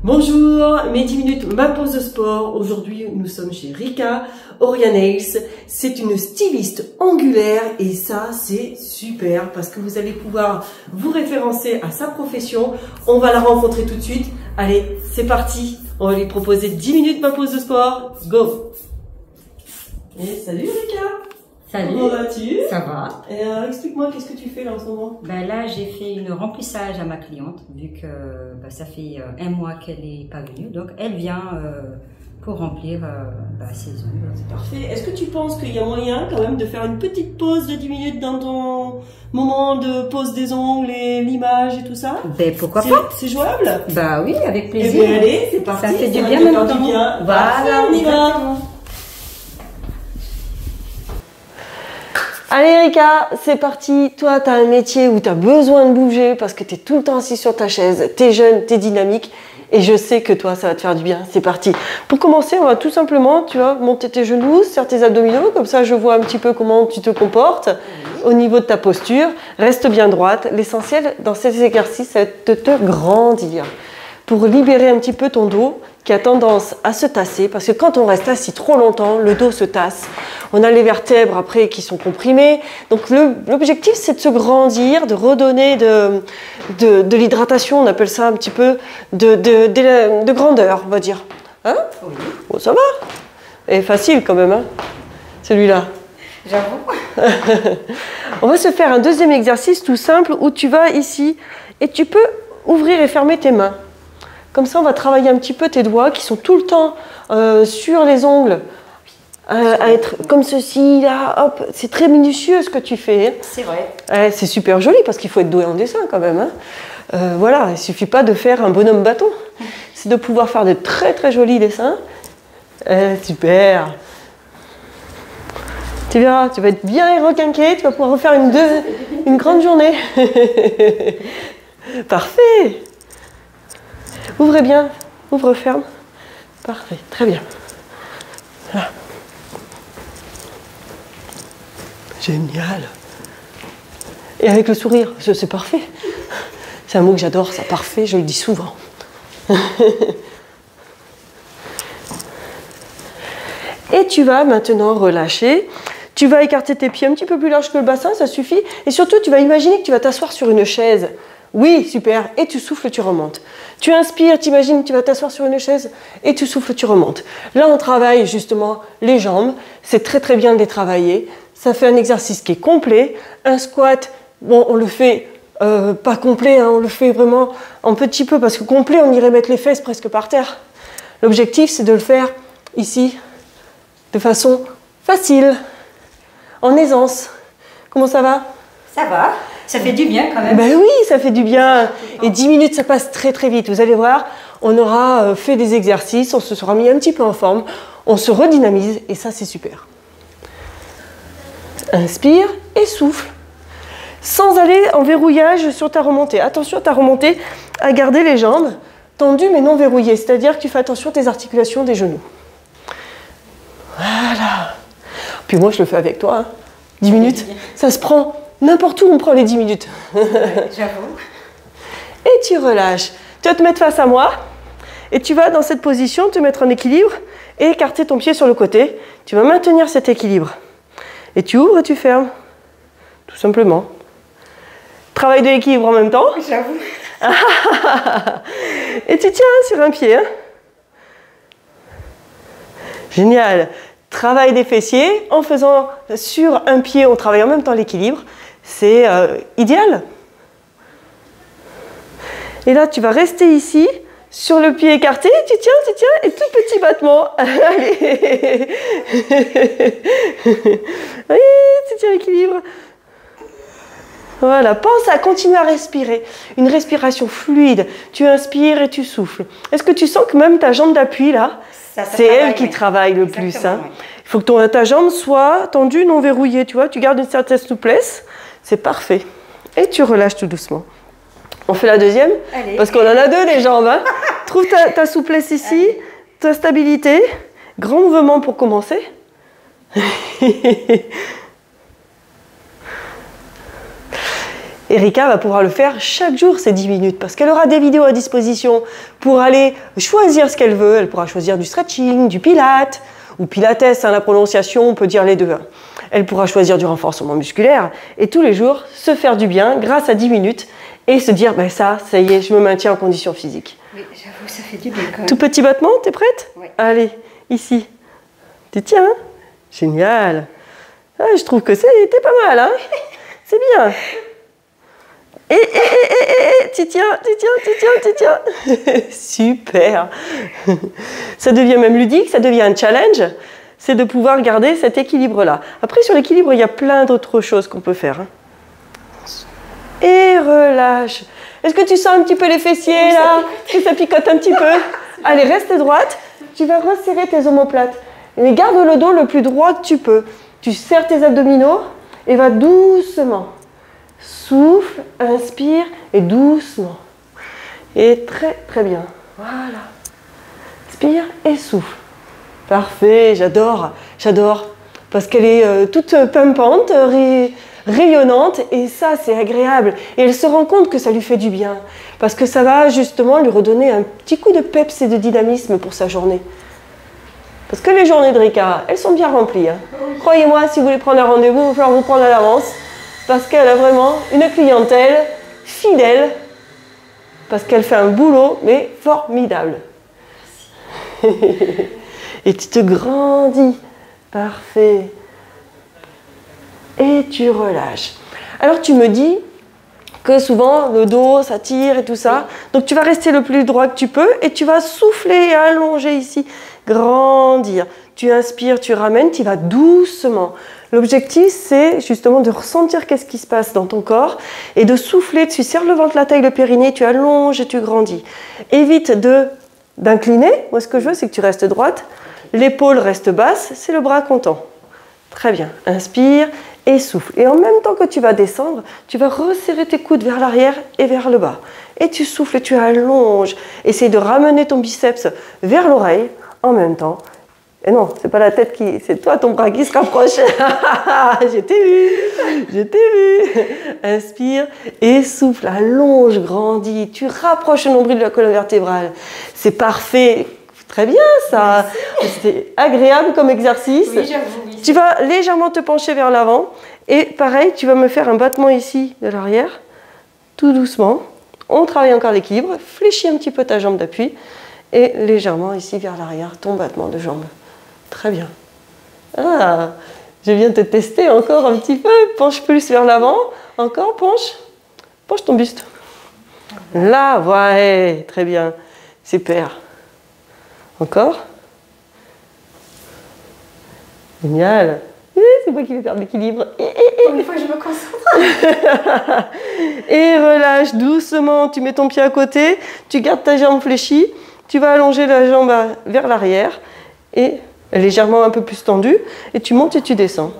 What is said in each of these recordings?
Bonjour, mes 10 minutes, ma pause de sport. Aujourd'hui, nous sommes chez Rika Oria Nails. C'est une styliste angulaire et ça, c'est super parce que vous allez pouvoir vous référencer à sa profession. On va la rencontrer tout de suite. Allez, c'est parti. On va lui proposer 10 minutes, ma pause de sport. Go! Et salut Rika! Salut. Comment vas-tu? Ça va. Et explique-moi, qu'est-ce que tu fais là en ce moment? Ben là, j'ai fait une remplissage à ma cliente, vu que ça fait 1 mois qu'elle n'est pas venue. Donc, elle vient pour remplir ses ongles. Parfait. Est-ce que tu penses qu'il y a moyen quand même de faire une petite pause de 10 minutes dans ton moment de pose des ongles et l'image et tout ça? Ben pourquoi pas? C'est jouable? Bah oui, avec Et plaisir. bien allez, c'est parti. Ça fait du va bien te maintenant. faire du bien. Voilà, on y va. exactement. Allez Rika, c'est parti. Toi, tu as un métier où tu as besoin de bouger parce que tu es tout le temps assis sur ta chaise. Tu es jeune, tu es dynamique et je sais que toi, ça va te faire du bien. C'est parti. Pour commencer, on va tout simplement, tu vois, monter tes genoux, serrer tes abdominaux. Comme ça, je vois un petit peu comment tu te comportes au niveau de ta posture. Reste bien droite. L'essentiel dans ces exercices, c'est de te grandir pour libérer un petit peu ton dos qui a tendance à se tasser, parce que quand on reste assis trop longtemps, le dos se tasse. On a les vertèbres après qui sont comprimées. Donc l'objectif, c'est de se grandir, de redonner de l'hydratation, on appelle ça un petit peu de grandeur, on va dire. Hein? Oui. Bon, ça va. Et facile quand même, hein, celui-là. J'avoue. On va se faire un deuxième exercice tout simple où tu vas ici et tu peux ouvrir et fermer tes mains. Comme ça, on va travailler un petit peu tes doigts qui sont tout le temps sur les ongles, à être comme ceci, là, hop. C'est très minutieux ce que tu fais. C'est vrai. C'est super joli parce qu'il faut être doué en dessin quand même. Hein. Voilà, il ne suffit pas de faire un bonhomme bâton. C'est de pouvoir faire de très très jolis dessins. Super. Tu verras, tu vas être bien requinqué, tu vas pouvoir refaire une grande journée. Parfait. Ouvrez bien, ouvre, ferme. Parfait, très bien. Voilà. Génial. Et avec le sourire, c'est parfait. C'est un mot que j'adore, ça, parfait, je le dis souvent. Et tu vas maintenant relâcher. Tu vas écarter tes pieds un petit peu plus large que le bassin, ça suffit. Et surtout, tu vas imaginer que tu vas t'asseoir sur une chaise. Oui, super. Et tu souffles, tu remontes. Tu inspires, tu imagines que tu vas t'asseoir sur une chaise et tu souffles, tu remontes. Là, on travaille justement les jambes. C'est très très bien de les travailler. Ça fait un exercice qui est complet. Un squat, bon, on le fait pas complet, hein, on le fait vraiment un petit peu parce que complet, on irait mettre les fesses presque par terre. L'objectif, c'est de le faire ici de façon facile, en aisance. Comment ça va? Ça va. Ça fait du bien quand même. Ben oui, ça fait du bien. Et 10 minutes, ça passe très très vite. Vous allez voir, on aura fait des exercices, on se sera mis un petit peu en forme, on se redynamise et ça, c'est super. Inspire et souffle. Sans aller en verrouillage sur ta remontée. Attention à ta remontée, à garder les jambes tendues mais non verrouillées. C'est-à-dire que tu fais attention à tes articulations des genoux. Voilà. Puis moi, je le fais avec toi. Hein. 10 minutes, ça se prend. N'importe où on prend les 10 minutes. J'avoue. Et tu relâches. Tu vas te mettre face à moi. Et tu vas dans cette position te mettre en équilibre et écarter ton pied sur le côté. Tu vas maintenir cet équilibre. Et tu ouvres et tu fermes. Tout simplement. Travail de l'équilibre en même temps. J'avoue. Et tu tiens sur un pied. Hein. Génial. Travail des fessiers. En faisant sur un pied, on travaille en même temps l'équilibre. C'est idéal. Et là, tu vas rester ici, sur le pied écarté, tu tiens, et tout petit battement. Allez. Allez, tu tiens l'équilibre. Voilà, pense à continuer à respirer. Une respiration fluide. Tu inspires et tu souffles. Est-ce que tu sens que même ta jambe d'appui, là, c'est elle qui travaille le plus. Hein. Oui. Il faut que ta jambe soit tendue, non verrouillée. Tu vois, tu gardes une certaine souplesse. C'est parfait. Et tu relâches tout doucement. On fait la deuxième? Allez. Parce qu'on en a deux, les jambes. Hein. Trouve ta souplesse ici, allez. Ta stabilité. Grand mouvement pour commencer. Erika va pouvoir le faire chaque jour ces 10 minutes parce qu'elle aura des vidéos à disposition pour aller choisir ce qu'elle veut. Elle pourra choisir du stretching, du pilates ou pilates, hein, la prononciation, on peut dire les deux. Hein. Elle pourra choisir du renforcement musculaire et tous les jours se faire du bien grâce à 10 minutes et se dire ben ça y est, je me maintiens en condition physique. Oui, j'avoue, ça fait du bien quand même. Tout petit battement, t'es prête? Oui. Allez, ici. Tu tiens, hein? Génial. Ah, je trouve que c'était pas mal, hein? C'est bien. Tu tiens. Super. Ça devient même ludique, ça devient un challenge. C'est de pouvoir garder cet équilibre-là. Après, sur l'équilibre, il y a plein d'autres choses qu'on peut faire. Hein. Et relâche. Est-ce que tu sens un petit peu les fessiers, là? Que ça picote un petit peu? Allez, reste droite. Tu vas resserrer tes omoplates. Mais garde le dos le plus droit que tu peux. Tu serres tes abdominaux et va doucement. Souffle, inspire et doucement. Et très bien. Voilà. Inspire et souffle. Parfait, j'adore. Parce qu'elle est toute pimpante, rayonnante et ça c'est agréable. Et elle se rend compte que ça lui fait du bien. Parce que ça va justement lui redonner un petit coup de peps et de dynamisme pour sa journée. Parce que les journées de Rika, elles sont bien remplies. Hein. Croyez-moi, si vous voulez prendre un rendez-vous, il va falloir vous prendre à l'avance. Parce qu'elle a vraiment une clientèle fidèle. Parce qu'elle fait un boulot, mais formidable. Et tu te grandis. Parfait. Et tu relâches. Alors tu me dis que souvent le dos, ça tire et tout ça. Donc tu vas rester le plus droit que tu peux et tu vas souffler et allonger ici. Grandir. Tu inspires, tu ramènes, tu vas doucement. L'objectif, c'est justement de ressentir qu'est-ce qui se passe dans ton corps et de souffler. Tu serres le ventre, la taille, le périnée, tu allonges et tu grandis. Évite d'incliner. Moi, ce que je veux, c'est que tu restes droite. L'épaule reste basse, c'est le bras content. Très bien. Inspire et souffle. Et en même temps que tu vas descendre, tu vas resserrer tes coudes vers l'arrière et vers le bas. Et tu souffles et tu allonges. Essaye de ramener ton biceps vers l'oreille en même temps. Et non, c'est pas la tête c'est toi ton bras qui se rapproche. Je t'ai vu. Inspire et souffle, allonge, grandis. Tu rapproches le nombril de la colonne vertébrale. C'est parfait. Très bien ça. C'est agréable comme exercice. Oui, j'avoue. Oui. Tu vas légèrement te pencher vers l'avant. Et pareil, tu vas me faire un battement ici de l'arrière. Tout doucement. On travaille encore l'équilibre. Fléchis un petit peu ta jambe d'appui. Et légèrement ici vers l'arrière, ton battement de jambe. Très bien. Ah, je viens te tester encore un petit peu. Penche plus vers l'avant. Encore, penche. Penche ton buste. Là, ouais, très bien. Super. Encore. Génial. C'est moi qui vais perdre l'équilibre. Une fois, je me concentre. Et relâche doucement. Tu mets ton pied à côté. Tu gardes ta jambe fléchie. Tu vas allonger la jambe vers l'arrière. Et légèrement un peu plus tendue. Et tu montes et tu descends.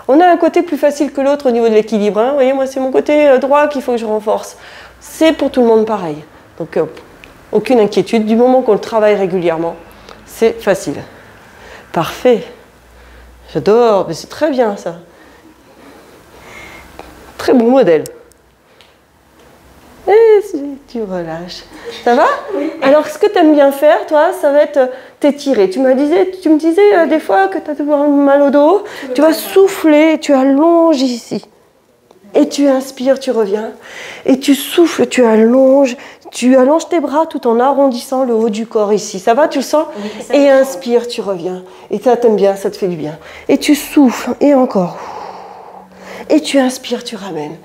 On a un côté plus facile que l'autre au niveau de l'équilibre. Hein. Vous voyez, moi, c'est mon côté droit qu'il faut que je renforce. C'est pour tout le monde pareil. Donc, aucune inquiétude. Du moment qu'on le travaille régulièrement, c'est facile. Parfait. J'adore. Mais c'est très bien, ça. Très bon modèle. Et tu relâches. Ça va? Oui. Alors, ce que tu aimes bien faire, toi, ça va être t'étirer. Tu me disais des fois que tu as toujours mal au dos. Tu vas souffler, tu allonges ici. Et tu inspires, tu reviens. Et tu souffles, tu allonges tes bras tout en arrondissant le haut du corps ici. Ça va, tu le sens? Oui, et inspire, tu reviens. Et ça t'aime bien, ça te fait du bien. Et tu souffles, et encore. Et tu inspires, tu ramènes.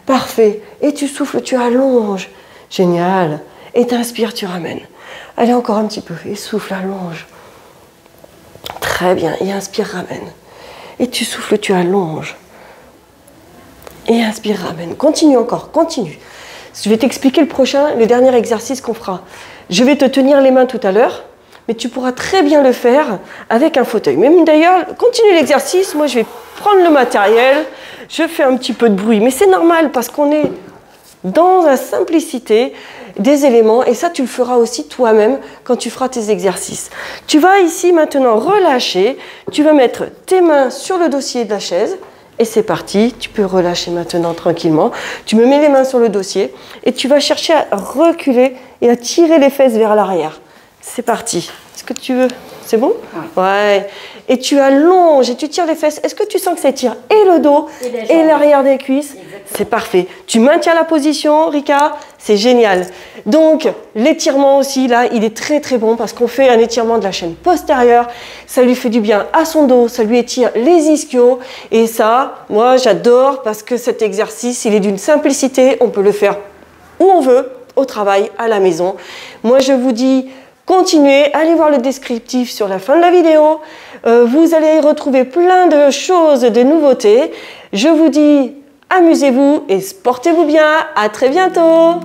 Parfait. Et tu souffles, tu allonges. Génial. Et tu inspires, tu ramènes. Allez, encore un petit peu. Et souffle, allonge. Très bien. Et inspire, ramène. Et tu souffles, tu allonges. Et inspire, ramène. Continue encore, continue. Je vais t'expliquer le dernier exercice qu'on fera. Je vais te tenir les mains tout à l'heure, mais tu pourras très bien le faire avec un fauteuil. Même d'ailleurs, continue l'exercice. Moi, je vais prendre le matériel. Je fais un petit peu de bruit, mais c'est normal parce qu'on est dans la simplicité des éléments. Et ça, tu le feras aussi toi-même quand tu feras tes exercices. Tu vas ici maintenant relâcher. Tu vas mettre tes mains sur le dossier de la chaise Et c'est parti, tu peux relâcher maintenant tranquillement. Tu me mets les mains sur le dossier et tu vas chercher à reculer et à tirer les fesses vers l'arrière. C'est parti. Est-ce que tu veux? C'est bon? Oui. Ouais. Et tu allonges et tu tires les fesses. Est-ce que tu sens que ça étire et le dos et l'arrière des cuisses? C'est parfait. Tu maintiens la position, Rika. C'est génial. Donc, l'étirement aussi, là, il est très très bon parce qu'on fait un étirement de la chaîne postérieure. Ça lui fait du bien à son dos, ça lui étire les ischios. Et ça, moi, j'adore parce que cet exercice, il est d'une simplicité. On peut le faire où on veut, au travail, à la maison. Moi, je vous dis, continuez, allez voir le descriptif sur la fin de la vidéo. Vous allez retrouver plein de choses, de nouveautés. Je vous dis, amusez-vous et portez-vous bien. À très bientôt.